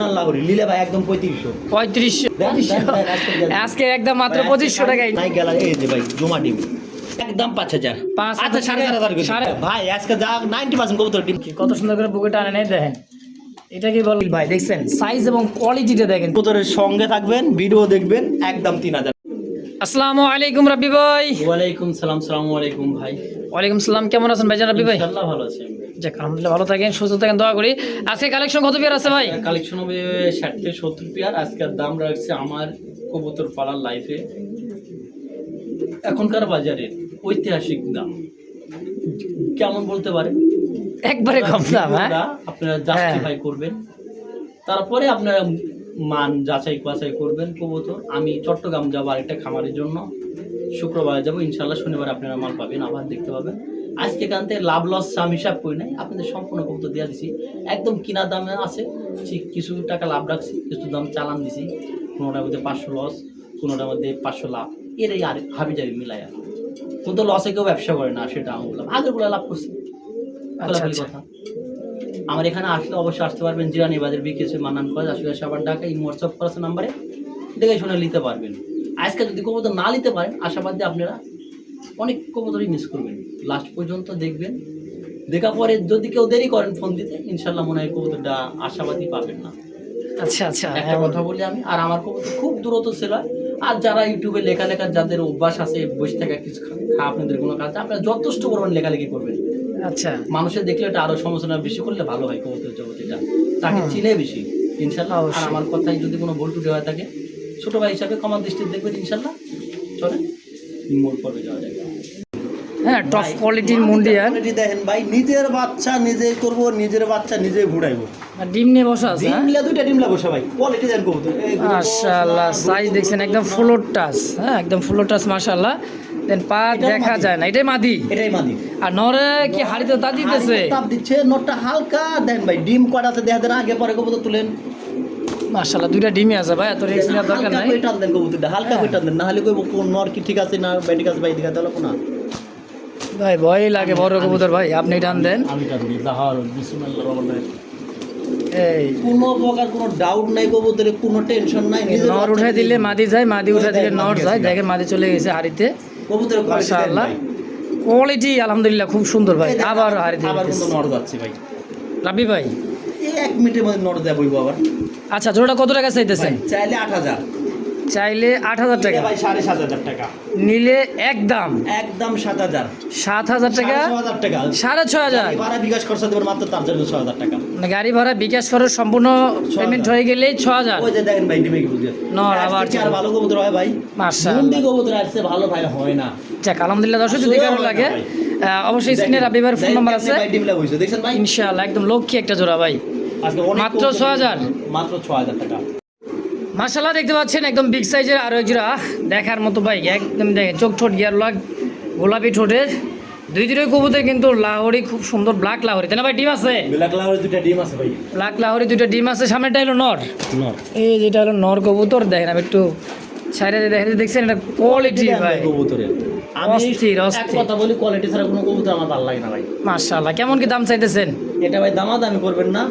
লিলে ভাই একদম 3500 আজকে একদম মাত্র 2500 টাকায় নাই গেল। এই যে ভাই জমা ডিম একদম 5000 আচ্ছা 4500 ভাই আজকে যা 90% কবুতর ডিম কত সুন্দর করে বুকে টানে নেই দেখেন। এটা কি বল ভাই, দেখছেন সাইজ এবং কোয়ালিটিটা দেখেন। কবুতরের সঙ্গে থাকবেন, ভিডিও দেখবেন একদম 3000। আসসালামু আলাইকুম রাব্বি ভাই। ওয়ালাইকুম সালাম। আসসালামু আলাইকুম ভাই। ওয়ালাইকুম সালাম, কেমন আছেন ভাইজান রাব্বি ভাই? ইনশাআল্লাহ ভালো আছি। যাক আলহামদুলিল্লাহ, ভালো থাকেন, সুস্থ থাকেন, দোয়া করি। আজকে কালেকশন কত পেয়ার আছে ভাই? কালেকশন হবে 60 থেকে 70 পেয়ার। আজকের দাম রাখছে আমার কবুতর পালার লাইফে এখনকার বাজারে ঐতিহাসিক দাম। কেমন বলতে পারেন? একবারে কম দাম। হ্যাঁ, আপনারা জাস্টিফাই করবেন, তারপরে আপনারা মান যাচাই বাছাই করবেন। কবুতর আমি চট্টগ্রাম যাবো আরেকটা খামারের জন্য, শুক্রবারে যাবো ইনশাল্লাহ। শনিবার আপনারা মাল পাবেন, আবার দেখতে পাবেন। আজকে এখান থেকে লাভ লস আমি হিসাব করি নাই, আপনাদের সম্পূর্ণ কবুতর দেওয়া দিছি। একদম কিনা দামে আছে, ঠিক কিছু টাকা লাভ রাখছি, কিছু দাম চালান দিছি। কোনোটার মধ্যে 500 লস, কোনোটার মধ্যে 500 লাভ, এরাই আর হাবি যাবি মিলাই। আর কিন্তু লসে কেউ ব্যবসা করে না, সেটা আমি বললাম। আগের গুলো লাভ করছি কথা। আমার এখানে আসলে অবশ্যই আসতে পারবেন, জিরানি বাজার বিকেছে মানান কলেজ আসলে সবার ঢাকা। এই হোয়াটসঅ্যাপ করা নাম্বারে দেখে শুনে নিতে পারবেন। আজকে যদি কবুতর না নিতে পারেন, আশাবাদী আপনারা অনেক কবুতরই মিস করবেন। লাস্ট পর্যন্ত দেখবেন, দেখার পরে যদি কেউ দেরি করেন ফোন দিতে, ইনশাল্লাহ মনে হয় কবুতরটা আশাবাদী পাবেন না। আচ্ছা আচ্ছা, একটা কথা বলি আমি, আর আমার কবুতর খুব দূরত্ব ছিল। আর যারা ইউটিউবে লেখালেখা যাদের অভ্যাস আছে, বসে থাকা কিছু আপনাদের কোনো কাজ, আপনারা যথেষ্ট পরিমাণ লেখালেখি করবেন। আচ্ছা, মানুষের দেখলে এটা আরো সমালোচনা বেশি করলে ভালো হয়। কবুতর জগৎটা তাকে চিনে বেশি ইনশাল্লাহ। আর আমার কথায় যদি কোনো ভুল টুটি হয়ে থাকে, ছোট ভাই হিসাবে ক্ষমার দৃষ্টিতে দেখবেন ইনশাল্লাহ। চলে মোড় পর্বে যাওয়া যায়। হ্যাঁ, টপ কোয়ালিটির মুন্ডিয়াল দেখেন ভাই, নিজের বাচ্চা নিজেই করবো, নিজের বাচ্চা নিজেই ঘুরাইবো। ডিম নিয়ে বসা আছে। ডিমলা দুইটা ডিমলা বসা ভাই, কোয়ালিটি দেন কবুতর। মাশাআল্লাহ, সাইজ দেখছেন একদম ফ্লোর টাচ। হ্যাঁ, একদম ফ্লোর টাচ মাশাআল্লাহ। দেন পা দেখা যায় না, এটাই মাদি। এটাই মাদি। আর নরে কি হাড়িতে তাপ দিতেছে? তাপ দিচ্ছে, নটটা হালকা দেন ভাই। ডিম কয়টা আছে দেখা দেন, আগে পরে কবুতর তুলেন। মাশাআল্লাহ, দুইটা ডিমই আছে ভাই, এত রিস্ক নেওয়ার দরকার নাই। হালকা দেন কবুতরটা, হালকা কইটা দেন, না হলে কইব কোন নর কি ঠিক আছে না ব্যাটিক আছে ভাই, দেখা তাহলে কোনা ভাই ভয় লাগে বড় কবুতর ভাই। আপনি টান দেন, আমি টান দিই। দাহার বিসমিল্লাহির রহমানির রহিম। এই কোনো প্রকার কোনো ডাউট নাই, কবুতরে কোনো টেনশন নাই। নর উঠাই দিলে মাদি যায়, মাদি উঠাই দিলে নর যায়। দেখেন মাদি চলে গেছে হাড়িতে। কবুতরের মাশাআল্লাহ, কোয়ালিটি আলহামদুলিল্লাহ খুব সুন্দর ভাই। আবার হাড়িতে আবার কিন্তু নর যাচ্ছে ভাই। রাব্বি ভাই, এই 1 মিনিটের মধ্যে নর দেয়া বইব আবার। আচ্ছা, জোড়াটা কত টাকা চাইতেছেন? চাইলে 8000, চাইলে 8000 টাকা ভাই 7500 টাকা নিলে একদম 7000, 7000 টাকা, 6000 টাকা, 6500 ভাড়া বিকাশ খরচা দেবেন মাত্র, তার জন্য 6000 টাকা। মানে গাড়ি ভাড়া বিকাশ খরচ সম্পূর্ণ পেমেন্ট হয়ে গেলেই 6000। ওই যে দেখেন ভাই ডিমে কি বুঝে নর আবার আর ভালো কবুতর হয় ভাই। মাশাআল্লাহ, মুন্ডি কবুতর আসছে ভালো ভাই হয় না। যাক আলহামদুলিল্লাহ। দর্শক যদি কারো লাগে অবশ্যই স্ক্রিনে রাব্বি ভাইয়ের ফোন নাম্বার আছে। ভাই ডিমলা বইছে দেখছেন ভাই, ইনশাআল্লাহ একদম লক্ষ্মী একটা জোড়া ভাই। আজকে অনেক মাত্র 6000, মাত্র 6000 টাকা। মাশাআল্লাহ, দেখতে পাচ্ছেন একদম বিগ সাইজের আরো এক জোড়া দেখার মতো ভাই। একদম দেখেন চোখ ঠোঁট গিয়ার লাগ গোলাপি ঠোঁটের দুই কবুতর, কিন্তু লাহোরি খুব সুন্দর ব্ল্যাক লাহোরি, তাই না ভাই? ডিম আছে ব্ল্যাক লাহোরি দুইটা ডিম আছে ভাই, ব্ল্যাক লাহোরি দুইটা ডিম আছে। সামনেটা হলো নর। এই যেটা হলো নর কবুতর, দেখেন আমি একটু ছাইরে দেখেন, দেখছেন এটা কোয়ালিটি ভাই কবুতরের। আমি এক কথা বলি, কোয়ালিটি ছাড়া কোনো কবুতর আমার ভালো লাগে না ভাই। মাশাআল্লাহ, কেমন কি দাম চাইতেছেন? এটা ভাই দামাদামি করবেন না,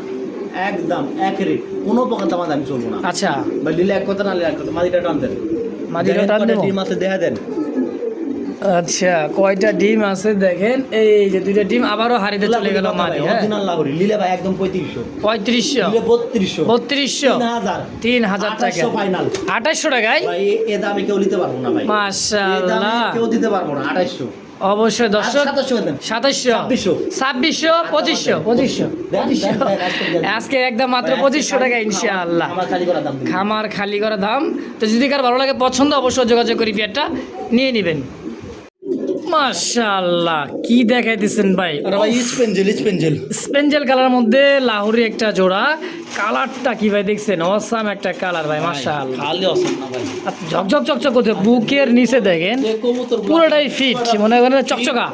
একদম এক রেট, কোনো প্রকার দামাদামি চলবো না। আচ্ছা ভাই নিলে এক কথা, না নিলে এক কথা। মাদিটা টান দেন, মাদিটা টান দেন। ডিম আছে দেখা দেন। আচ্ছা, কয়টা ডিম আছে দেখেন। এই যে দুইটা ডিম আবারও হারিতে চলে গেল মাদি। অরিজিনাল লাহোরি লিলে ভাই একদম 3500, 3500, লিলে 3200, 3000, 3000 টাকা, 2800 টাকায় ভাই। এ দামে কেউ নিতে পারবো না ভাই, মাশাআল্লাহ কেউ দিতে পারবো না। 2800 অবশ্যই দর্শক, 2700, 2600, 2500। আজকে একদম মাত্র 2500 টাকা ইনশাআল্লাহ, খামার খালি করা দাম। তো যদি কার ভালো লাগে পছন্দ, অবশ্যই যোগাযোগ করি, পেয়ারটা নিয়ে নেবেন। মাশাআল্লাহ, কি দেখাইতেছেন ভাই? স্পেঞ্জেল কালার মধ্যে লাহোরি একটা জোড়া। কালারটা কি ভাই দেখছেন? অসাম একটা কালার ভাই, মাশাআল্লাহ। খালি অসাম না ভাই, ঝকঝক চকচক করছে। বুকের নিচে দেখেন পুরোটাই ফিট, মনে করেন চকচকা।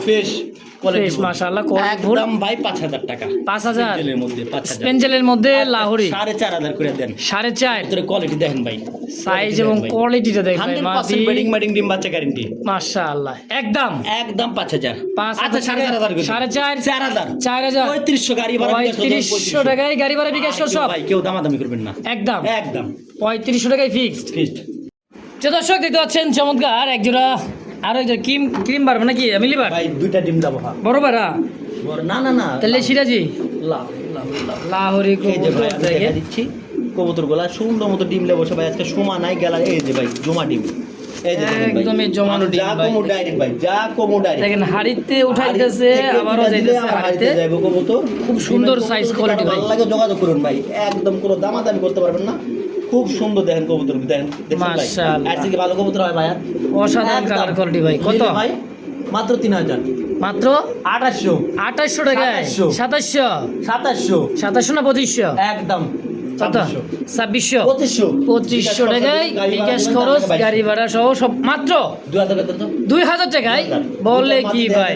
ফ্রেশ মাশাআল্লাহ কোয়ালিটি ফুল একদম ভাই 5000 টাকা 5000 স্পেঞ্জেলের মধ্যে 5000 স্পেঞ্জেলের মধ্যে লাহোরি 4500 করে দেন 4.5 ভিতরে কোয়ালিটি দেখেন ভাই সাইজ এবং কোয়ালিটিটা দেখেন ভাই 100% বেডিং মেডিং ডিম বাচ্চা গ্যারান্টি মাশাআল্লাহ একদম 5000 5,000 আচ্ছা 4500 করে 4.5 4000 3500 গাড়ি ভাড়া 3500 টাকায় গাড়ি ভাড়া বিকাশ সব ভাই কেউ দামাদামি করবেন না একদম একদম 3500 টাকায় ফিক্সড ফিক্সড যে দর্শক দেখতে পাচ্ছেন চমৎকার এক জোড়া আর এক জোড়া ক্রিম বারবে নাকি মিলিবার ভাই দুইটা ডিম দাও হ্যাঁ বড় বারা না না না তাহলে সিরাজি লাহোরি এই যে ভাই কবুতর আমি দেখেন দেখা দিচ্ছি কবুতর গুলা সুন্দর মতো ডিম লেবো সবাই আজকে সময় নাই গেলা এই যে ভাই জমা ডিম এই যে দেখেন ভাই। একদমই জমানো ডিম যা ভাই। কমু ডাইরেক্ট ভাই যা কমু ডাইরেক্ট দেখেন হাড়িতে উঠাইতেছে আবারও যাইতেছে হাড়িতে যাইবো কবুতর খুব সুন্দর size quality ভাই। ভালো লাগে যোগাযোগ করুন ভাই একদম কোনো দামাদামি করতে পারবেন না খুব সুন্দর দেখেন কবুতর দেখেন দেখছেন ভাই মাশাআল্লাহ। আর থেকে ভালো কবুতর হয় ভাই আর অসাধারণ একদম। কালার কোয়ালিটি ভাই কত নিলে ভাই মাত্র 3000 মাত্র 2800 2800 টাকায় 2700 2700 না 2500 একদম কত 2600 2500 টাকায় বিকাশ খরচ গাড়ি ভাড়া সহ সব মাত্র 2000 বেতন তো 2000 টাকায় বলে কি ভাই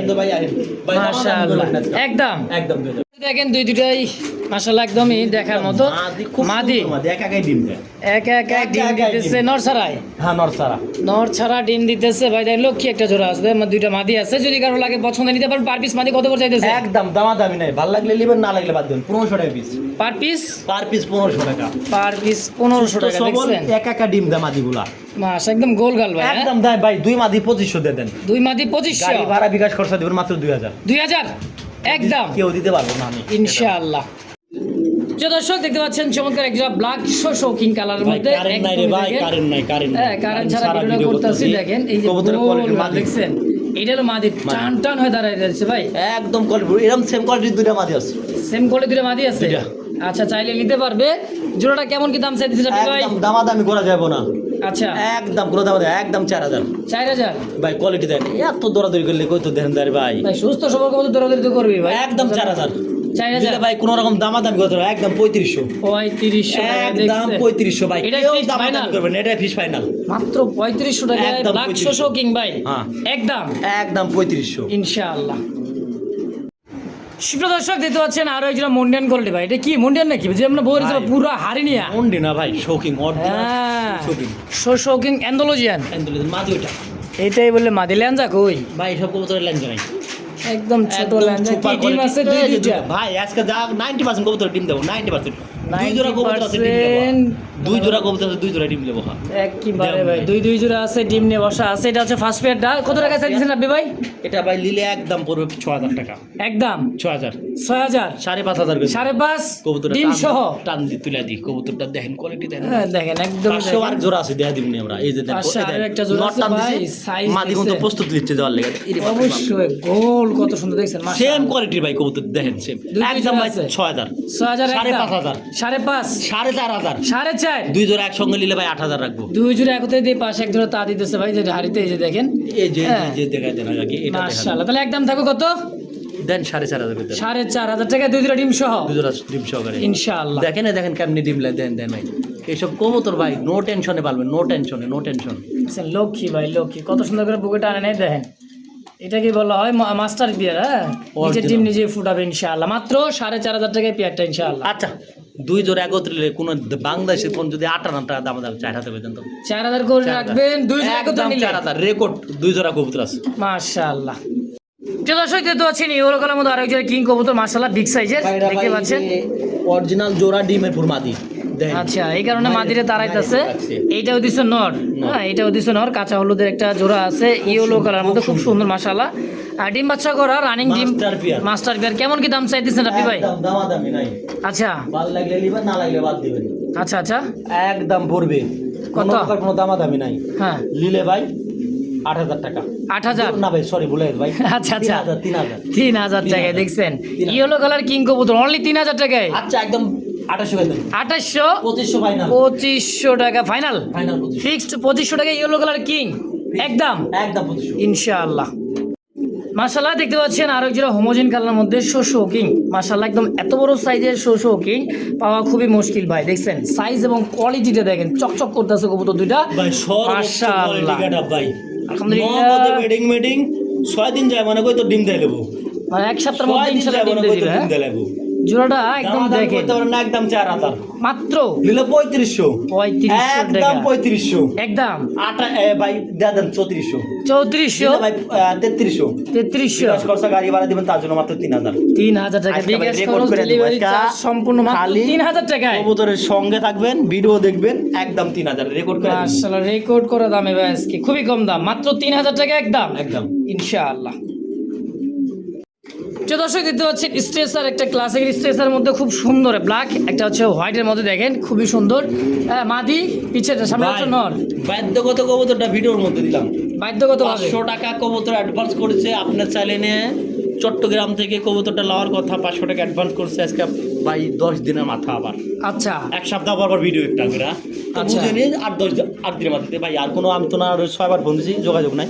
মাশাআল্লাহ একদম একদম 2000 দেখেন দুইটাই মাশাআল্লাহ একদমই দেখার মতো মাদি একাই ডিম দেয় এক ডিম দিতেছে নরছাড়ায় হ্যাঁ নরসারা নরছাড়া ডিম দিতেছে ভাই দেখেন লক্ষ্মী একটা জোড়া আছে আমার দুইটা মাদি আছে যদি কারো লাগে পছন্দ নিতে পারেন পার পিস মাদি কত করে চাইতেছে একদম দামাদামি নাই ভালো লাগলে নেবেন না লাগলে বাদ দেবেন 1500 টাকা পিস পার পিস 1500 টাকা 1500 টাকা সবল দেখছেন একা দিম দেয় মাদিগুলা মাস একদম গোল গাল ভাই হ্যাঁ? একদম দেয় ভাই দুই মাদি 2500 দিয়ে দেন দুই মাদি গাড়ি 2500 ভাড়া বিকাশ খরচা দিবেন মাত্র 2000 2000 একদম কেউ দিতে পারবো না আমি ইনশাআল্লাহ যে দর্শক দেখতে পাচ্ছেন চমৎকার একটা ব্ল্যাক শোকিং কালারের ভাই মধ্যে কারেন্ট নাই রে একদম ভাই দেখেন। কারেন্ট নাই হ্যাঁ কারেন্ট ছাড়া ভিডিওটা করতেছি দেখেন এই যে কবুতরের গোল কোয়ালিটি গাল মাদি দেখছেন এটা হলো মাদি টান টান হয়ে দাঁড়ায় যাচ্ছে ভাই একদম কোয়ালিটি এরকম সেম কোয়ালিটির দুইটা মাদি আছে সেম কোয়ালিটি দুটো মাদি আছে দুইটা। আচ্ছা চাইলে নিতে পারবে জোড়াটা কেমন কি দাম চাইতেছেন আপনি ভাই একদম দামাদামি করা যাবে না আচ্ছা একদম কোনো দাম একদম 4000 4000 ভাই কোয়ালিটি দেন এত দৌড়াদৌড়ি করলে কই তো দেখেন দাঁড়ি ভাই ভাই সুস্থ সবল কত দৌড়াদৌড়ি তো করবি ভাই একদম 4000 4000 দিলে ভাই কোনো রকম দামাদামি করতে হবে না, একদম 3500 3500 টাকা একদম দেখছেন 3500 ভাই এটাই কেউ fixed দামাদামি final? করবেন না, এটাই ফিস ফাইনাল মাত্র 3500 টাকায় একদম ব্ল্যাক 3500 শোকিং ভাই হ্যাঁ। একদম একদম 3500 ইনশাআল্লাহ সুপ্রিয় দর্শক দেখতে পাচ্ছেন আরো একজন মুন্ডিয়ান কোয়ালিটি ভাই এটা কি মুন্ডিয়ান নাকি যে আমরা বলে ভাই। পুরো হাড়ি নিয়া ওন্ডি না ভাই শৌকিং অরিজিনাল হ্যাঁ শৌকিং শোকিং অ্যান্ডোলজিয়ান এন্ডুলিন মাদি ওটা এটাই বলে মাদি ল্যাঞ্জা কই ভাই সব কবুতরের লেন্স নাই একদম ছোট একদম ল্যাঞ্জা super কি ডিম quality। আছে দুই এই যে দুইটা ভাই আজকে যা 90% কবুতর ডিম দেবো 90% দুই জোড়া কবুতর আছে ডিম দেবো 90% দুই জোড়া কবুতর আছে দুই জোড়া ডিম দেবো হ্যাঁ একবারে ভাই দুই জোড়া আছে ডিম নিয়ে বসা আছে এটা হচ্ছে ফার্স্ট পেয়ারটা কত টাকা চাইছেন আপনি ভাই এটা ভাই নিলে একদম পড়বে 6000 টাকা একদম 6000 6000 5500 করে 5.5 কবুতর ডিম সহ টান দি তুলে দি কবুতরটা দেখেন কোয়ালিটি দেখেন হ্যাঁ দেখেন একদম পাঁচশো আর জোড়া আছে দেয়া দিবনি আমরা এই যে দেখো পাঁচশো আর একটা জোড়া আছে ভাই, size মাদি কিন্তু দেখছেন? প্রস্তুত লিখছে দেওয়ার লেগে অবশ্যই গোল কত সুন্দর দেখছেন সেম কোয়ালিটির ভাই কবুতর দেখেন সেম দুই একদম জোড়া ভাই আছে। 6000 6000 5500 5.5 4500 4.5 দুই জোড়া একসঙ্গে নিলে ভাই 8000 রাখবো দুই জোড়া একত্রে দিয়ে পাশে এক জোড়া তা দিতেছে ভাই যে হাড়িতে এই যে দেখেন এই যে হ্যাঁ। যে দেখাই দেন আগে এটা দেখান মাশাআল্লাহ তাহলে একদম থাকো কত দেন 4500 করে দেন 4500 টাকা দুই জোড়া ডিম সহ দুই জোড়া ডিম সহকারে ইনশাআল্লাহ দেখেন এই দেখেন কেমনি ডিম দেন দেন ভাই এইসব কবুতর ভাই নো টেনশনে পারবেন নো টেনশন আচ্ছা, লক্ষ্মী ভাই লক্ষ্মী কত সুন্দর করে বুকে টানে নেই দেখেন এটা কি বলা হয় মাস্টার বিয়ার হ্যাঁ নিজের ডিম নিজে ফুটাবে ইনশাআল্লাহ মাত্র 4500 টাকায় পেয়ারটা ইনশাআল্লাহ আচ্ছা দুই জোড়া একত্রে কোন বাংলাদেশের কোন যদি 58 টাকা দাম দাম 4000 পর্যন্ত 4000 করে রাখবেন দুই জোড়া একত্রে নিলে 4000 রেকর্ড দুই জোড়া কবুতর আছে মাশাআল্লাহ যে দর্শক দেখতে পাচ্ছেন ইউরো কালার মধ্যে আরেকজন কিং কবুতর মাশাআল্লাহ বিগ সাইজের দেখতে পাচ্ছেন অরিজিনাল জোড়া ডিমের পুর মাদি দেখেন আচ্ছা এই কারণে মাদিরে তাড়াইতেছে এইটা উদ্দেশ্য নর হ্যাঁ এটা উদ্দেশ্য নর কাঁচা হলুদের একটা জোড়া আছে ইয়েলো কালার মধ্যে খুব সুন্দর মাশাআল্লাহ আর ডিম বাচ্চা করা রানিং ডিম Master pair। মাস্টার বিয়ার কেমন কি দাম চাইতেছেন আপনি ভাই একদম দামাদামি নাই আচ্ছা ভালো লাগলে নিবেন না লাগলে বাদ দিবেন আচ্ছা আচ্ছা একদম ভরবে কত? কোনো দামাদামি নাই হ্যাঁ লিলে ভাই 8000 টাকা 8000 না ভাই সরি ভুলে গেছি ভাই আচ্ছা আচ্ছা 3000 3000 টাকায় দেখছেন 3000 ইয়েলো কালার কিং কবুতর অনলি 3000 টাকায় আচ্ছা একদম 2800 করে দেন 2800 2500 ফাইনাল 2500 টাকা ফাইনাল ফাইনাল ফিক্সড 2500 টাকা ইয়েলো কালার কিং একদম একদম 2500 ইনশাআল্লাহ মাশাআল্লাহ দেখতে পাচ্ছেন আরো একজোড়া হোমোজেন কালার মধ্যে শো কিং মাশাআল্লাহ একদম এত বড় সাইজের শো কিং পাওয়া খুবই মুশকিল ভাই দেখছেন সাইজ এবং কোয়ালিটিটা দেখেন চকচক করতেছে কবুতর দুইটা ভাই সর্বোচ্চ কোয়ালিটি মাশাআল্লাহ গেটআপ ভাই আলহামদুলিল্লাহ। নগদে মিটিং 6 দিন যায় মানে কই তো ডিম দেয় দেবো মানে এক সপ্তাহের মধ্যে ইনশাআল্লাহ ডিম দিয়ে দিবে, হ্যাঁ? জোড়াটা একদম দেখেন একদম 4000 মাত্র নিলে 3500 3500 একদম টাকা 3500 একদম ভাই দেন 3400 3400 ভাই 3300 3300 খরচা গাড়ি ভাড়া দিবেন তার জন্য মাত্র 3000 3000 টাকা আজকে বিকাশ রেকর্ড খরচ করে দিব। ডেলিভারি আজকে চার্জ সম্পূর্ণ মাত্র খালি 3000 টাকায়। কবুতরের সঙ্গে থাকবেন, ভিডিও দেখবেন, একদম 3000 রেকর্ড করে দিব। মাশাআল্লাহ রেকর্ড করা দামে ভাই আজকে খুবই কম দাম, মাত্র 3000 টাকা একদম একদম ইনশাআল্লাহ। যে দর্শক দেখতে পাচ্ছেন স্ট্রেসার, একটা ক্লাসিক স্ট্রেসার মধ্যে খুব সুন্দর ব্ল্যাক, একটা হচ্ছে হোয়াইটের মধ্যে দেখেন খুবই সুন্দর। হ্যাঁ, মাদি পিছেটা সামনে হচ্ছে নর। বাধ্যগত কবুতরটা ভিডিওর মধ্যে দিলাম, বাধ্যগত 500 টাকা কবুতর অ্যাডভান্স করেছে। আপনার চাইলে নিয়ে চট্টগ্রাম থেকে কবুতরটা লওয়ার কথা, 500 টাকা অ্যাডভান্স করছে। আজকে ভাই 10 দিনের মাথা, আবার আচ্ছা এক সপ্তাহ পর ভিডিও একটা করে আচ্ছা। বুঝে নিন। 8 দিনের মাথাতে ভাই আর কোনো, আমি তো না 6বার ফোন দিয়েছি, যোগাযোগ নাই।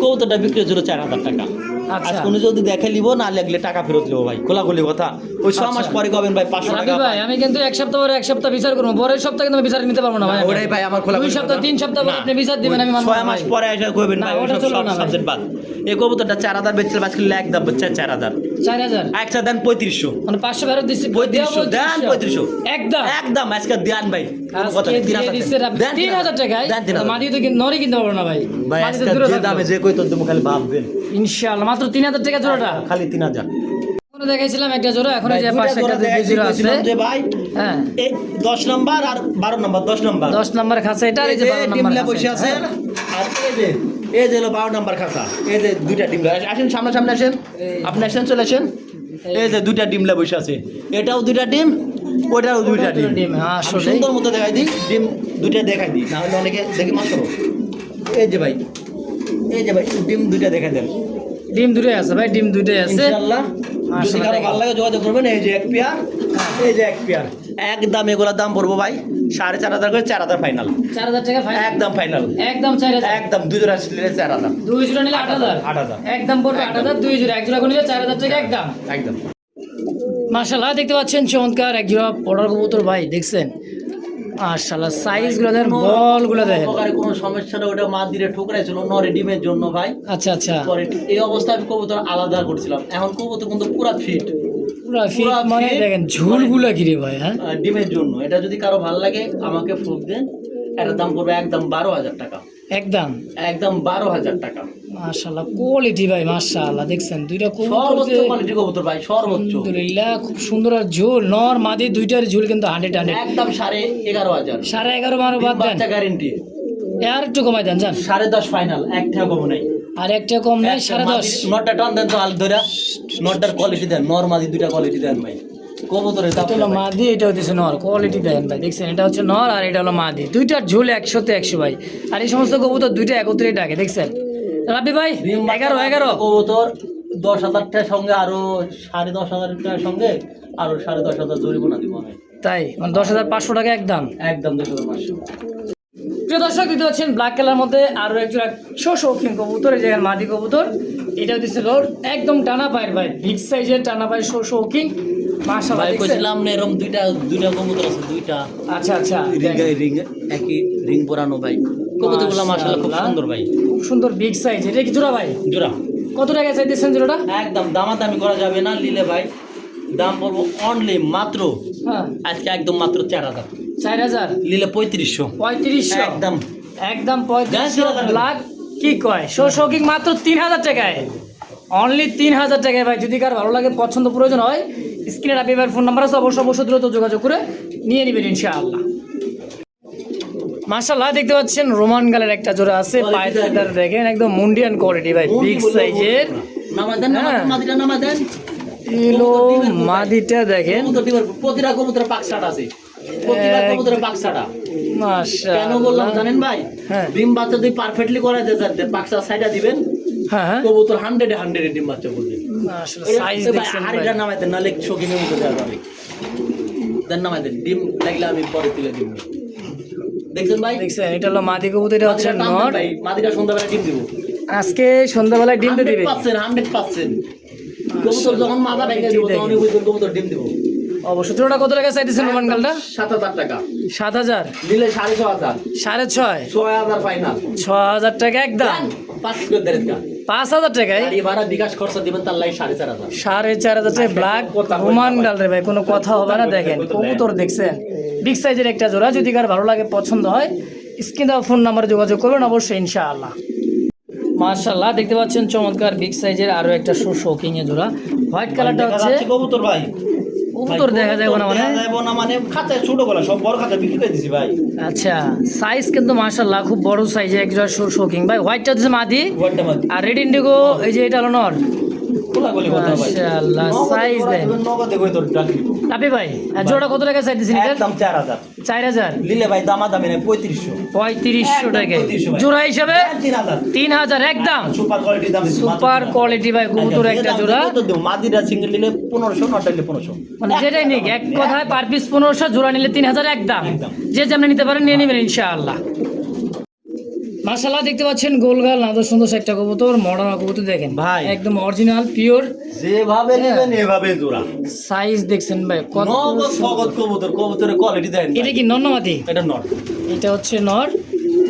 কবুতরটা বিক্রি হচ্ছিল 4000 টাকা। আচ্ছা। আজ কোনো যদি দেখে নিব, না লাগলে টাকা ফেরত দেবো ভাই, খোলাখুলি কথা। ওই 6 মাস পরে কবেন ভাই 500 রাবি টাকা ভাই, আমি কিন্তু এক সপ্তাহ পরে এক সপ্তাহ বিচার করবো, পরের সপ্তাহে কিন্তু আমি বিচার নিতে পারবো না ভাই। ওটাই ভাই আমার খোলা 2 সপ্তাহ 3 সপ্তাহ পরে আপনি বিচার দিবেন, আমি মানব 6 মাস পরে এসে কইবেন না, ভাই ওটা ওটা চলবে সব না ভাই। সাবজেক্ট বাদ। এই কবুতরটা 4000 বেচছিল, আজকে একদম বেচছে 4000। 4000 একটা দেন 3500, মানে 500 ফেরত দিচ্ছি, 3500 দেন 3500 একদম একদম আজকে দেন ভাই। কোনো কথা আজকে নেই, দিয়ে 3000 দিচ্ছে আপনি 3000 টাকায়। দেন 3000 মাদি তো কিন্তু নরই কিনতে পারবো না ভাই, ভাই মাদি তো আজকে দূরে যে থাকবে। দামে যে কই তোর তুমি খালি ভাববেন। ইনশাআল্লাহ মাত্র 3000 টাকা জোড়াটা। খালি 3000। কোনো দেখাইছিলাম একটা জোড়া, এখন এই যে ভাই, পাশে দুইটা একটা জোড়া জোড়া আছে। দেখাইছিলাম যে ভাই হ্যাঁ, এই 10 নাম্বার আর 12 নাম্বার, 10 নাম্বার 10 নাম্বার খাঁচা এটা, আর এই যে 12 নাম্বার ডিমলা বসে খাঁচা আছে। এটা। আর এই যে হলো 12 নাম্বার খাঁচা। এই যে দুইটা ডিমলা, আসেন সামনে সামনে আসেন, আপনি আসেন, চলে আসেন। এই যে দুইটা ডিমলা বসে আছে, এটাও দুইটা ডিম, ওটাও দুইটা ওটাও দুইটা ডিম, ডিম। হ্যাঁ, আমি আসলেই। সুন্দর মতো দেখাই দিই, ডিম দুইটা দেখাই দিই, না হলে অনেকে দেখে মাছ করো। এই যে ভাই, এই যে ভাই ডিম দুইটা দেখাই দেন ডিম দুটোই আছে ভাই, ডিম দুটোই আছে। ইনশাআল্লাহ। যদি মাশাআল্লাহ কারো দেখেন। ভালো লাগে যোগাযোগ করবেন। এই যে এক পেয়ার, এই যে এক পেয়ার, একদম এগুলোর দাম পড়বো ভাই 4500 করে, 4000 ফাইনাল, 4000 টাকা ফাইনাল, একদম ফাইনাল, একদম 4000, একদম 2 জোড়া নিলে 4000, 2 জোড়া নিলে 8000, 8000 একদম পড়বে 8000, 2 জোড়া, এক জোড়া করে নিলে 4000 টাকা একদম। একদম। মাশাআল্লাহ দেখতে পাচ্ছেন চমৎকার এক জোড়া পড়ার কবুতর ভাই, দেখছেন মাশাআল্লাহ সাইজগুলো দেখেন, বলগুলো দেখেন। উপকারে কোনো সমস্যা না, ওটা মাছ দিয়ে ঠোকরাইছিল নরে ডিমের জন্য ভাই। আচ্ছা আচ্ছা, পরে এই অবস্থায় আমি কবুতর আলাদা করছিলাম, এখন কবুতর কিন্তু পুরো ফিট পুরো ফিট, পুরা মানে fit, দেখেন ঝুলগুলো কি রে ভাই। হ্যাঁ, ডিমের জন্য। এটা যদি কারো ভালো লাগে আমাকে ফোন দেন, এটার দাম পড়বে একদম 12000 টাকা, একদম একদম 12000 টাকা। মাশাআল্লাহ কোয়ালিটি ভাই, মাশাআল্লাহ দেখছেন দুইটা কবুতর সর্বোচ্চ যে কোয়ালিটি কবুতর ভাই, সর্বোচ্চ আলহামদুলিল্লাহ খুব সুন্দর। আর ঝুল নর মাদি দুইটার ঝুল কিন্তু 100 একদম 11,500, 11.5 বারো বাদ দেন, বাচ্চা গ্যারেন্টি। আর একটু কমাই দেন জান, 10.5 ফাইনাল, একটা কম নাই। আর একটা কম নাই, 10.5। নটটা টান দেন তো আল ধরে, নটটার কোয়ালিটি দেন, নরমালি দুইটা কোয়ালিটি দেন ভাই কবুতরের দাম। এটা হলো মাদি, এটা হচ্ছে নর, কোয়ালিটি দেখেন ভাই, দেখছেন এটা হচ্ছে নর আর এটা হলো মাদি, দুইটার ঝুল 100 তে 100 ভাই। আর এই সমস্ত কবুতর দুইটা একত্রে ডাকে, দেখছেন রাবি ভাই। 11 কবুতর 10,000 টাকার সঙ্গে আরো 10,500 টাকার সঙ্গে আরো 10,500 জরিমানা দিব আমি, তাই মানে 10,500 টাকা একদম। একদম 10,500। প্রিয় দর্শক দেখতে পাচ্ছেন ব্ল্যাক কালার মধ্যে আরো একজন শৌখিন কবুতর, এই জায়গায় মাদি কবুতর, এটা হচ্ছে লোড একদম টানা পায়ের ভাই, বিগ সাইজের টানা পায়ের শৌখিন মাশাআল্লাহ ভাই দেখছেন। কইছিলাম না এরকম দুইটা কবুতর আছে, দুইটা আচ্ছা আচ্ছা, রিং একই রিং পরানো ভাই। কবুতরগুলো মাশাআল্লাহ খুব মাশাআল্লাহ। সুন্দর ভাই, খুব সুন্দর বিগ সাইজ। এটা কি জোড়া ভাই? জোড়া কত টাকা চাইতেছেন জোড়াটা? একদম দামাদামি করা যাবে না, নিলে ভাই দাম বলবো অনলি মাত্র হ্যাঁ, আজকে একদম মাত্র 4000, 4000, নিলে 3500, 3500, একদম একদম 3500 4000 ব্ল্যাক কি কয় শৌখিন মাত্র 3000 টাকায়, অনলি 3000 টাকায় ভাই। যদি কার ভালো লাগে পছন্দ প্রয়োজন হয়, স্ক্রিনে রাবি ভাইয়ের ফোন নাম্বার আছে, অবশ্যই দ্রুত যোগাযোগ করে নিয়ে নেবেন ইনশাআল্লাহ। মাশাআল্লাহ দেখতে পাচ্ছেন রোমান গালের একটা জোড়া আছে, পায়ের ফেদার দেখেন একদম মুন্ডিয়ান কোয়ালিটি ভাই, বিগ সাইজের। নামা দেন, হ্যাঁ। মাদিটা নামা দেন। এলো মাদিটা দেখেন, কবুতর দিবার প্রতিটা কবুতরের পাকসাটা আছে, প্রতিটা কবুতরের পাকসাটা। কেন বললাম মাশাআল্লাহ। জানেন ভাই? হ্যাঁ। ডিম বাচ্চা যদি পারফেক্টলি করাই দেন, পাকসা সাইডা দিবেন, হ্যাঁ হ্যাঁ, কবুতর 100 ডিম বাচ্চা করবে। মাশাআল্লাহ সাইজ দেখছেন ভাই। আরেকটা নামাই দেন, নালে শৌখিনের মতো দেওয়া যাবে। দেন নামাই দেন, ডিম লাগলে আমি পরে তুলে দিব। দেখছেন ভাই? দেখছেন এটা হলো মাদি কবুতর, এটা হচ্ছে মাদিটা টান দেন নর। ভাই, মাদিটা সন্ধ্যাবেলা ডিম দিব। আজকে সন্ধ্যাবেলায় ডিমটা দিবে। 100%। কবুতর যখন মাথা ভেঙে দিব তখনই বুঝবেন কবুতর ডিম দিব। অবশ্যই জোড়াটা কত টাকা চাইতেছেন রোমান গালটা? 7,000 টাকা, 7,000, নিলে 6,500, 6,500, 6,000 ফাইনাল। 6,000 টাকা একদম। 5 করে দেন। 5,000 টাকায় গাড়ি ভাড়া বিকাশ খরচ দিবেন তার লাগে 4,500। 4,500 টাকায় ব্ল্যাক রোমান গাল রে ভাই, কোনো কথা হবে না। দেখেন কবুতর দেখছেন, বিগ সাইজের একটা জোড়া। যদি কার ভালো লাগে পছন্দ হয় স্ক্রিন দেওয়া ফোন নাম্বারে যোগাযোগ করবেন অবশ্যই ইনশাআল্লাহ। মাশাআল্লাহ দেখতে পাচ্ছেন চমৎকার বিগ সাইজের আরো একটা শোকিং এ জোড়া। হোয়াইট কালারটা হচ্ছে কবুতর ভাই, কবুতর দেখা যাবে না মানে, দেখা যাবে না মানে খাঁচায় ছোট গলা সব বড় খাঁচা বিক্রি করে দিছি ভাই। আচ্ছা সাইজ কিন্তু মাশাআল্লাহ খুব বড় সাইজের এক জোড়া শোকিং ভাই। হোয়াইটটা হচ্ছে মাদি ওয়াটটা মাদি আর রেড ইন্ডিগো এই যে এটা হলো নর। কোলা গলি কথা ভাই, মাশাআল্লাহ সাইজ দেন নগদে কই তোর ডাকি আপনি ভাই। আর জোড়া কত টাকা চাইতেছেন এটা? একদম 4,000। 4,000 লিলে ভাই দামাদামি নাই 3500। 3500 টাকা 3500 ভাই। জোড়া হিসাবে 3,000। 3,000 একদম সুপার কোয়ালিটি দাম দিছি। সুপার কোয়ালিটি ভাই কবুতর একটা জোড়া। মাদিরা সিঙ্গেল নিলে 1500, নটা নিলে 1500। মানে যেটাই নিক এক কথায় পার পিস 1500, জোড়া নিলে 3,000 একদম। একদম। যে যেমন নিতে পারেন নিয়ে নেবেন ইনশাআল্লাহ। মাশাআল্লাহ দেখতে পাচ্ছেন গোলগাল নাদর সুন্দর একটা কবুতর, মডার্ন কবুতর দেখেন ভাই। একদম অরিজিনাল পিওর। যেভাবে নেবেন এভাবে জোড়া। সাইজ দেখছেন ভাই কত নগদ ফগদ কবুতর, কবুতরের কোয়ালিটি দেখেন ভাই। এটা কি নন্নমাতি? এটা নট। এটা হচ্ছে নর।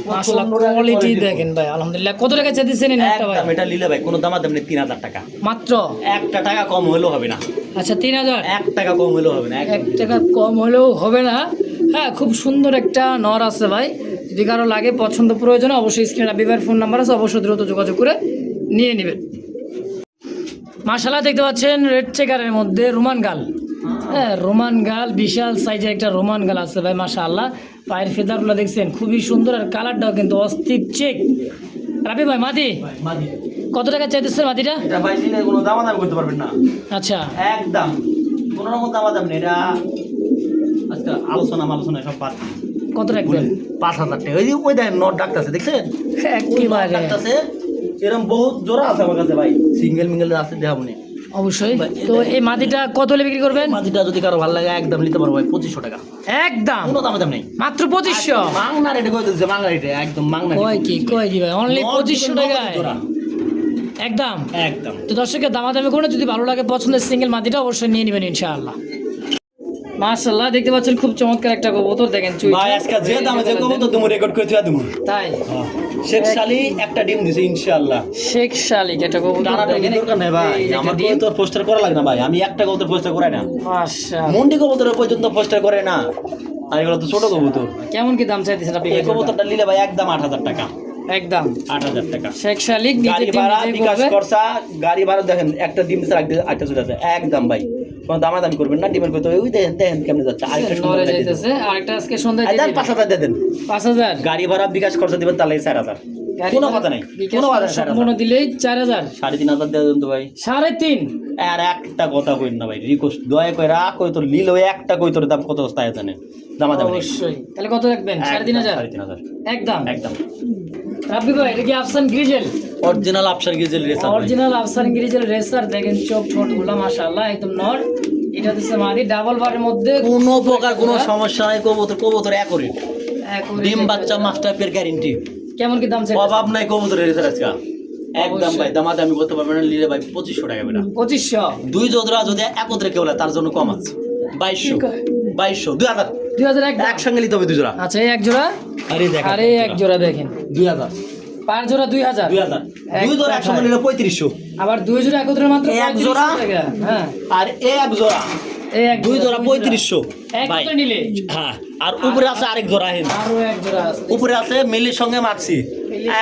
মাশাআল্লাহ কোয়ালিটি দেখেন ভাই আলহামদুলিল্লাহ। কত টাকা চাইতেছেন এই নটটা ভাই? একদম এটা লিলে ভাই কোনো দামাদাম নেই, 3,000 টাকা মাত্র। একটা টাকা কম হলেও হবে না। আচ্ছা 3,000 1 টাকা কম হলেও হবে না। 1 টাকা কম হলেও হবে না। হ্যাঁ খুব সুন্দর একটা নর আছে ভাই, যদি কারো লাগে পছন্দ প্রয়োজন অবশ্যই স্ক্রিনে রাবিবার ফোন নাম্বার আছে, অবশ্যই দ্রুত যোগাযোগ করে নিয়ে নেবেন। মাশাআল্লাহ দেখতে পাচ্ছেন রেড চেকারের মধ্যে রোমান গাল। হ্যাঁ রোমান গাল বিশাল সাইজের একটা রোমান গাল আছে ভাই মাশাআল্লাহ। পায়ের ফেদারগুলো দেখছেন খুবই সুন্দর আর কালারটাও কিন্তু অস্থির চেক। রাবি ভাই মাদি মাদি কত টাকা চাইতেছেন মাদিটা? এটা ভাই নিলে কোনো দামাদাম করতে পারবেন না। আচ্ছা একদম কোনো রকম দামাদাম নেই। এটা আজকে আলোচনা সব বাদ। কত রাখবেন? 5,000 টাকা। ওই যে ওই দেখেন নট ডাকতেছে দেখছেন একেবারে ডাকতেছে। এরকম বহুত জোড়া আছে আমার কাছে ভাই, সিঙ্গেল মিঙ্গেল আছে দেখাবনি। অবশ্যই। তো এই মাদিটা কত হলে বিক্রি করবেন? মাদিটা যদি কারো ভালো লাগে একদম নিতে পারবো ভাই 2500 টাকা একদম কোনো দামাদাম নেই। মাত্র 2500? মাংনা রেটে কই দিচ্ছে, মাংনা রেটে একদম মাংনা কয় কি ভাই অনলি 2500 টাকায় একদম। একদম। তো দর্শকের দামাদামি করে যদি ভালো লাগে পছন্দের সিঙ্গেল মাদিটা অবশ্যই নিয়ে নেবেন ইনশাআল্লাহ। মাশাআল্লাহ দেখতে পাচ্ছেন খুব চমৎকার একটা কবুতর দেখেন চুই ভাই আজকে যে দামে যে কবুতর তুমি রেকর্ড করে দেবো। তাই শেখ শালি একটা ডিম দিছে ইনশাআল্লাহ। শেখ শালিক একটা কবুতর তারা দেখেন। দরকার নাই ভাই, এই যে আমার ডিম। তো পোস্টার করা লাগে না ভাই, আমি একটা কবুতর পোস্টার করাই না। মাশাআল্লাহ মন্ডি কবুতরের পর্যন্ত পোস্টার করে না, আর এগুলো তো ছোট কবুতর। কেমন কি দাম চাইতেছেন আপনি? এই কবুতরটা নিলে ভাই একদম 8,000 টাকা। একদম 8,000 টাকা। শেখ শালিক নিজে গাড়ি ডিম ভাড়া নিজে বিকাশ করবে। খরচা, গাড়ি ভাড়া দেখেন একটা ডিম দিচ্ছে একটা চলে যাচ্ছে একদম ভাই, কোনো দামাদামি করবেন না। ডিমের কত ওই দেখেন দেখেন কেমনে যাচ্ছে। আরেকটা সুন্দর নরে দিয়ে দিন। যাইতেছে আরেকটা আজকে সন্ধ্যায় দিয়ে দেন দিবেন। 5,000 দিয়ে দেন। 5,000 গাড়ি ভাড়া বিকাশ খরচা দিবেন তাহলে 4,000। কোনো কথা নাই, কোনো কথা নাই। সম্পূর্ণ দিলেই 4,000। 3,500 দিয়ে দেন তো ভাই। 3.5 আর একটা কথা কইন না ভাই, রিকোয়েস্ট দয়া করে রাখ, কই তোর লিল ওই একটা কই তোর দাম কত তাই জানে দামাদামি নেই। অবশ্যই। তাহলে কত রাখবেন? 3,500 3,500 একদম। একদম। রাব্বি ভাই এটা কি আফসান গ্রিজেল? অরিজিনাল আফসার গিজেল রেসার ভাই। অরিজিনাল আফসান গ্রিজেল রেসার দেখেন চোখ ঠোঁটগুলো মাশাআল্লাহ একদম নর। এটা দিচ্ছে মাদি ডাবল বারের মধ্যে কোনো প্রকার কোনো সমস্যা নাই। কবুতর একরে accurate ডিম একটা বাচ্চা জোড়া। মাস্টার গ্যারেন্টি, কেমন কি দাম চাই? অভাব নাই কবুতরের রেসার আজকে একদম ভাই। দামাদামি করতে পারবেন না, নিলে ভাই 2500 টাকা বেটা। 2500 দুই জোড়া যদি একত্রে কেউ তার জন্য কম আছে 2200 2000 2000 একদম। একসঙ্গে নিতে হবে দুই জোড়া। আচ্ছা এই এক জোড়া আরে দেখেন আর এই এক জোড়া দেখেন 2000 পার জোড়া 2000 দুই জোড়া একসঙ্গে নিলে 3500। আবার দুই জোড়া একত্রে মাত্র এক 3500 জোড়া? টাকা। হ্যাঁ আর এক জোড়া এই এক দুই জোড়া 3500 ভাই। একত্রে নিলে হ্যাঁ আর উপরে আছে আরেক জোড়া হেন, আরো এক জোড়া আছে। উপরে আছে মিলির সঙ্গে মারছি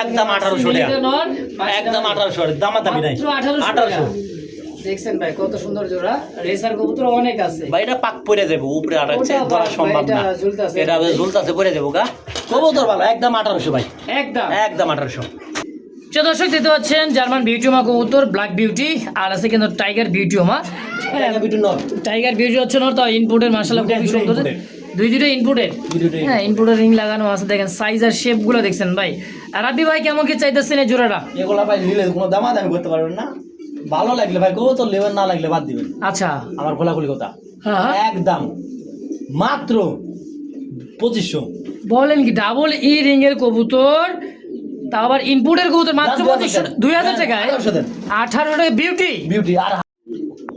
একদম 1800 টাকা। মিলিটা নর, একদম 1800 দামাদামি নাই। মাত্র 1800 টাকা। দেখছেন ভাই কত সুন্দর জোড়া। রেসার কবুতর অনেক আছে। ভাই এটা পাক পড়ে যাবে, উপরে আটাচ্ছে ওটা ধরা পাক সম্ভব ভাই, না। এটা ঝুলতাছে। এটা ঝুলতাছে পড়ে যাবো গা। কবুতর ভালো একদম 1800 ভাই, একদম একদম 1800। দর্শক দেখতে পাচ্ছেন জার্মান বিউটিওমা কবুতর ব্ল্যাক বিউটি, আর আছে কিন্তু টাইগার বিউটিওমা। টাইগার বিউটি হচ্ছে না তো ইনপুটের মাশাআল্লাহ খুবই সুন্দর। দুইটা ইনপুটের, হ্যাঁ ইনপুটের রিং লাগানো আছে দেখেন। সাইজ আর শেপ গুলো দেখছেন ভাই। আর রাব্বি ভাই কেমন কি চাইতেছেন এই জোড়াটা? এগুলা ভাই নিলে কোনো দামাদামি করতে পারবেন না। ভালো লাগলে ভাই কবুতর নেবেন, না লাগলে বাদ দিবেন। আচ্ছা আমার খোলাখুলি কথা হ্যাঁ একদম মাত্র 2500। বলেন কি ডাবল ই রিং এর কবুতর, তা আবার ইনপুটের কবুতর মাত্র 2000 টাকায়। 1800 টাকা বিউটি বিউটি। আর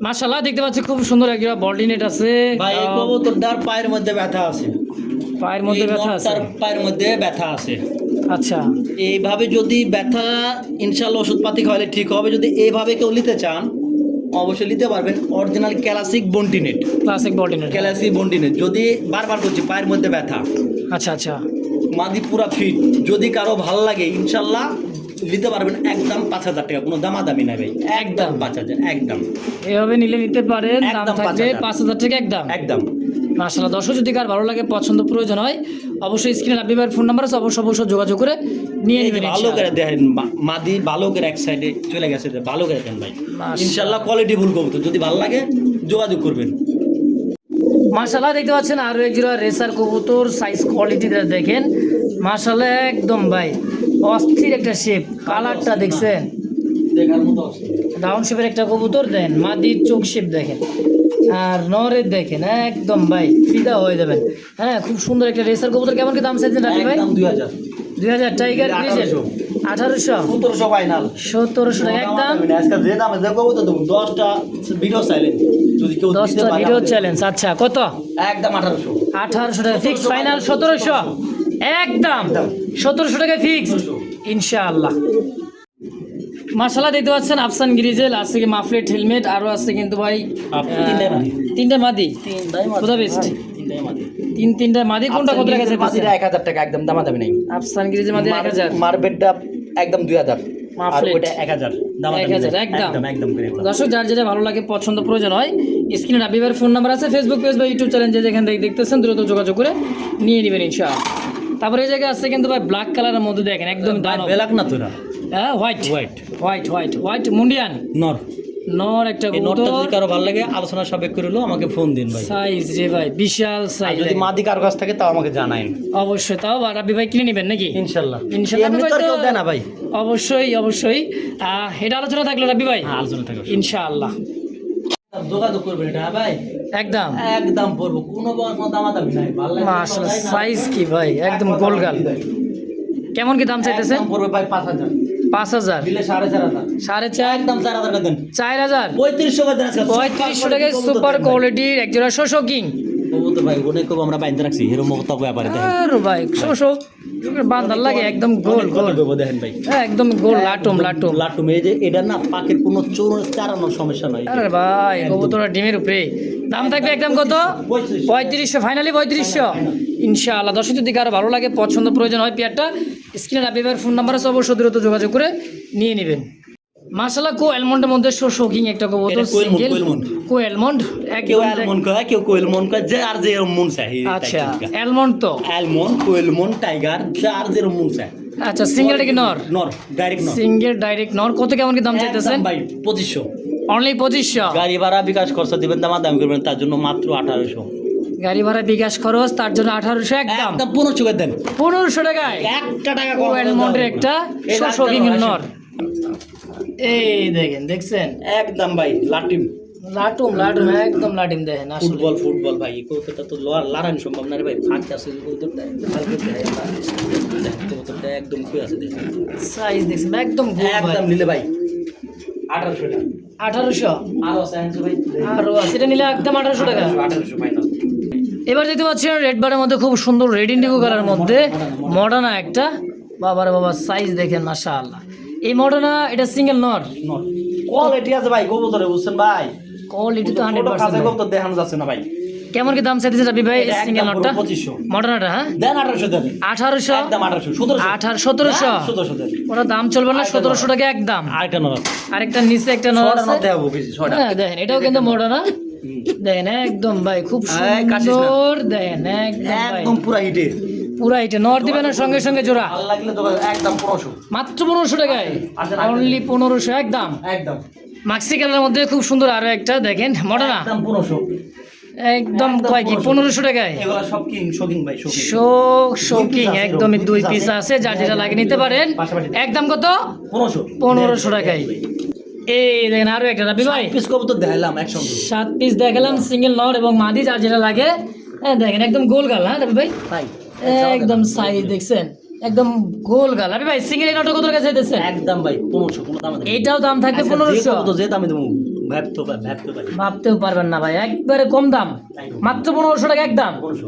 মাশাআল্লাহ দেখতে পাচ্ছি খুব সুন্দর একটা বল্ডিনেট আছে ভাই এই কবুতরটার পায়ের মধ্যে ব্যথা আছে, পায়ের মধ্যে ব্যথা আছে। তার পায়ের মধ্যে ব্যথা আছে। আচ্ছা এইভাবে যদি ব্যথা ইনশাল্লাহ ওষুধপাতি খাওয়ালে ঠিক হবে। যদি এইভাবে কেউ নিতে চান অবশ্যই নিতে পারবেন। অরিজিনাল ক্লাসিক বন্টিনেট, ক্লাসিক বডিনেট। ক্লাসিক বন্টিনেট। যদি বারবার করছি পায়ের মধ্যে ব্যথা, আচ্ছা আচ্ছা মাদি পুরা ফিট, যদি কারো ভালো লাগে ইনশাল্লাহ নিতে পারবেন। একদম 5,000 টাকা, কোনো দামাদামি নাই ভাই, একদম 5,000 একদম। এভাবে নিলে নিতে পারেন, দাম একদম থাকবে 5,000 5,000 টাকা একদম। একদম। মাশাআল্লাহ, দর্শক যদি কার ভালো লাগে পছন্দ প্রয়োজন হয় অবশ্যই স্ক্রিনে রাব্বি ভাইয়ের ফোন নাম্বার আছে, অবশ্যই যোগাযোগ করে নিয়ে এই যে নেবেন ভালো করে ইনশাআল্লাহ। দেখেন, মাদি ভালো করে এক সাইডে চলে গেছে, ভালো করে দেন ভাই মাশাআল্লাহ। ইনশাল্লাহ। কোয়ালিটি ফুল কবুতর, যদি ভালো লাগে যোগাযোগ করবেন। মাশাআল্লাহ, দেখতে পাচ্ছেন আরো এক জোড়া রেসার কবুতর, সাইজ কোয়ালিটি দেখেন মাশাআল্লাহ একদম ভাই অস্থির একটা শেপ, কালারটা দেখছেন দেখার মতো আছে। রাউন্ড শেপের একটা কবুতর, দেন মাদির চোখ শেপ দেখেন আর নরের দেখেন একদম ভাই ফিদা হয়ে যাবেন। হ্যাঁ, খুব সুন্দর একটা রেসার কবুতর। কেমন কি দাম চাইছেন রাব্বি ভাই? একদম 2000 2000 টাইগার গ্রিজেল 1800 1700 ফাইনাল 1700 টাকা একদম। আজকে যে দামে দেখো তো 10টা ভিডিও চাইলেন, যদি কেউ 10টা ভিডিও চ্যালেঞ্জ। আচ্ছা কত? একদম 1800 1800 টাকা ফিক্স, ফাইনাল 1700 একদম। 1700 টাকা ফিক্স ইনশাআল্লাহ। মাশাআল্লাহ, দেখতে পাচ্ছেন আফসান গ্রিজেল আছে, কি মাফলেট হেলমেট, আরো আছে কিন্তু ভাই তিনটা মাদি কোথা বেস্ট? তিনটা মাদি, কোনটা কত টাকা চাইতেছে? মাদিরা 1000 টাকা একদম, দামাদামি নাই। আফসান গ্রিজেল মাদি 1000, মারবেটটা একদম 2000, আর মাফলেট ওটা 1000 দামাদামি 1000 নাই। একদম। একদম করে এগুলো। দর্শক যার যেটা ভালো লাগে পছন্দ প্রয়োজন হয় স্ক্রিনে রাব্বি ভাইয়ের ফোন নাম্বার আছে, ফেসবুক পেজ বা ইউটিউব চ্যানেল যেখান থেকে দেখতেছেন দ্রুত যোগাযোগ করে নিয়ে নেবেন ইনশাআল্লাহ। তারপরে এই জায়গায় আছে কিন্তু ভাই ব্ল্যাক কালারের মধ্যে দেখেন একদম দানব। বেলাক না তোরা, হ্যাঁ হোয়াইট হোয়াইট মুন্ডিয়ান নর। নর একটা এই নরটা কবুতর, যদি কারো ভালো লাগে আলোচনা সাপেক্ষ হলো আমাকে ফোন দিন ভাই। সাইজ রে ভাই বিশাল আর সাইজ। যদি মাদি কারো কাছ থাকে তাও আমাকে জানাইন অবশ্যই, তাও রাব্বি ভাই কিনে নেবেন নাকি? ইনশাআল্লাহ। ইনশাআল্লাহ এমনি তো আর কেউ দেয় না ভাই। অবশ্যই এটা আলোচনা থাকলো রাব্বি ভাই হ্যাঁ, আলোচনা থাকবে ইনশাআল্লাহ। যোগাযোগ করবেন এটা, হ্যাঁ ভাই একদম একদম পড়বো, কোনো দামাদামি নাই। ভালো লাগে মাশাআল্লাহ, সাইজ কি ভাই একদম গোলগাল। কেমন কি দাম চাইতেছেন? একদম পড়বে ভাই 5000, 5000 দিলে 4500, 4.5 একদম 4000 দেন। 4000 3500 করে দেন আজকে। 3500 টাকায় সুপার কোয়ালিটির একজোড়া শোষো কিং। কবুতর ভাই অনেক কব আমরা বাইন্ধে রাখছি, এরকম মতো ব্যাপারে দেখেন। আর ভাই শোষো বান্দার লাগে একদম গোল গোল, দেখেন ভাই একদম গোল লাটুম লাটুম। এই যে এটা না পাখির কোনো চারানোর সমস্যা নাই। আরে ভাই কবুতরা ডিমের উপরে। দাম থাকবে একদম কত? 3500 ফাইনালি 3500 ইনশাআল্লাহ। দর্শক যদি কারো ভালো লাগে পছন্দ প্রয়োজন হয় পেয়ারটা স্ক্রিনে রাব্বি ভাইয়ের ফোন নাম্বার আছে, অবশ্যই দ্রুত যোগাযোগ করে নিয়ে নেবেন। মাশাআল্লাহ, কো অ্যালমন্ডের মধ্যে শোকিং একটা কবুতর, এটা কোয়েল মন, সিঙ্গেল কোয়েল মন। কো অ্যালমন্ড কেউ একদম। অ্যালমন্ড কয়, কেউ কোয়েল মন কয়, যে আর যে মন চায়। আচ্ছা অ্যালমন্ড তো অ্যালমন্ড, কোয়েল মন, টাইগার, যে আর যে মন চায়। আচ্ছা, সিঙ্গেলটা কি নর? নর, ডাইরেক্ট নর। সিঙ্গেল ডাইরেক্ট নর। কত কেমন কি দাম চাইতেছেন? একদম ভাই 2500। অনলি 2500। গাড়ি ভাড়া বিকাশ খরচা দিবেন, দামাদামি করবেন, তার জন্য মাত্র 1800। গাড়ি ভাড়া বিকাশ খরচ, তার জন্য 1800 একদম। একদম 1500 করে দেন। 1500 টাকায় একটা টাকা কো কম অ্যালমন্ডের একটা শোকিং নর। এই দেখেন, দেখছেন একদম ভাই লাটিম। লাটুম একদম লাটিম দেখেন আসলে। ফুটবল ভাই, এই কবুতরটা তো লড়ানো সম্ভব না রে ভাই। ফাঁক আছে কবুতরটা, ভালো করে দেখেন কবুতরটা একদম কই আছে দেখেন। সাইজ দেখছেন একদম গোল ভাই। একদম নিলে ভাই 1800 টাকা। 1800 আরো আছে আনছো ভাই। আর সেটা নিলে একদম 1800 টাকা। 1800 ফাইনাল। এবার দেখতে পাচ্ছেন রেড বারের মধ্যে খুব সুন্দর রেড ইন্ডিগো কালারের মধ্যে মডার্না একটা। বাবারে বাবা, সাইজ দেখেন মাশাআল্লাহ। এই মডার্না এটা সিঙ্গেল নর। কোয়ালিটি আছে ভাই কবুতরে, বুঝছেন ভাই। কোয়ালিটি তো 100%। কাছে কবুতর দেখানো যাচ্ছে না ভাই। কেমন কি দাম চাইতেছেন রাব্বি ভাই এটা সিঙ্গেল একদম নটটা? 2500। মডার্নাটা হ্যাঁ দেন 1800 দেন। 1800 একদম 1800, 1700। 1700 1700 দেন। ওরা দাম চলবে না, 1700 টাকা একদম। আরেকটা নর। আরেকটা নিচে একটা নর ছয়টা আছে। নর দেখাবো বেশি, 6টা। হ্যাঁ দেখেন, এটাও কিন্তু মডার্না। দেখেন একদম ভাই খুব এই কাশিস না। সুন্দর। দেখেন একদম ভাই একদম পুরা হিটে। পুরা এটা নর দিবে না সঙ্গে সঙ্গে জোড়া ভালো লাগলে তো একদম 1500। মাত্র 1500 টাকায়, আচ্ছা, অনলি 1500 একদম। একদম মাক্সি কালারের মধ্যে খুব সুন্দর আরো একটা দেখেন মডার্না একদম 1500। একদম কয় কি 1500 টাকায়। এগুলা সব শোকিং ভাই, শোকিং। শোকিং একদমই 2 পিস আছে, যার যেটা লাগে নিতে পারেন। একদম কত? 1500 টাকায়। এই দেখেন আরো একটা রাব্বি ভাই, পিস কবুতর দেখাইলাম একসঙ্গে। 7 পিস দেখালাম সিঙ্গেল নর এবং মাদি, যার যেটা লাগে। হ্যাঁ দেখেন একদম গোল গাল। হ্যাঁ রাব্বি ভাই তাই একদম সাইজ দেখছেন একদম গোল গাল। রাব্বি ভাই সিঙ্গেল নট কত টাকা চাইতেছেন? একদম ভাই 1500, কোনো দাম নেই। এইটাও দাম থাকবে 1500। তো যে দামে দেবো ভাবতে পারি। ভাবতেও পারবেন না ভাই, একবারে কম দাম, মাত্র 1500 টাকা একদম। 1500।